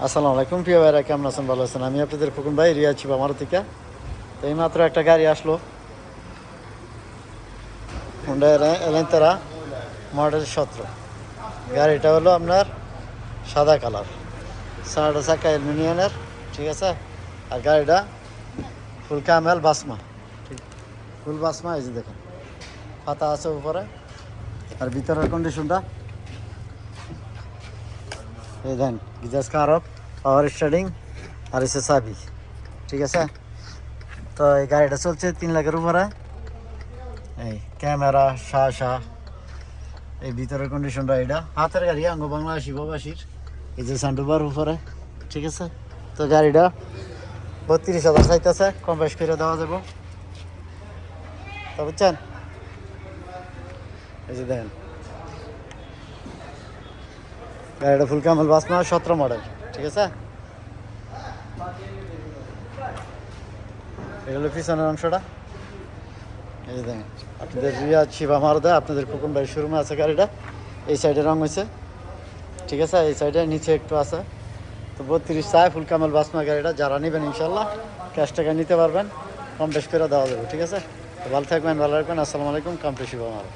আসসালামু আলাইকুম প্রিয় ভাইরা, কেমন আছেন? ভালো আছেন? আমি আপনাদের ফুকুন ভাই, রিয়া ছিপ আমার থেকে। তো এইমাত্র একটা গাড়ি আসলো, হুন্ডা এলেন্তারা মডেল 17। গাড়িটা হলো আপনার সাদা কালার, 4টা চাকা অ্যালুমিনিয়ামের, ঠিক আছে। আর গাড়িটা ফুল ক্যামেল বাসমা, ঠিক ফুল বাসমা। এই যে দেখেন পাতা আছে উপরে, আর ভিতরের কন্ডিশনটা এই দেন, গিজাস কারক, পাওয়ার স্টার্টিং, আর এসে চাবি, ঠিক আছে। তো এই গাড়িটা চলছে 3 লাখের উপরে। এই ক্যামেরা শাহ, এই ভিতরের কন্ডিশনটা, এটা হাতের গাড়ি, আঙ্গ বাংলাদেশি প্রবাসীর। এই যে সান্ডুবার উপরে, ঠিক আছে। তো গাড়িটা 32,000 চাইতেছে, কম বেশ করে দেওয়া যাবো, তো বুঝছেন। এই যে দেখেন গাড়িটা ফুল ক্যামেল বাসমা 17 মডেল, ঠিক আছে। এগুলো পিছনের অংশটা, এই যে দেখেন আপনাদের রিয়া শিবা মারদা, আপনাদের ফুকুন ভাই শোরুমে আছে গাড়িটা। এই সাইডে রং হয়েছে, ঠিক আছে। এই সাইডে নিচে একটু আছে। তো 32 চায় ফুল কামাল বাসমা গাড়িটা। যারা নেবেন ইনশাল্লাহ ক্যাশ টাকা নিতে পারবেন, কম বেশ করে দেওয়া যাবে, ঠিক আছে। তো ভালো থাকবেন, ভালো রাখবেন। আসসালামু আলাইকুম, কামপ্রেসি আমার।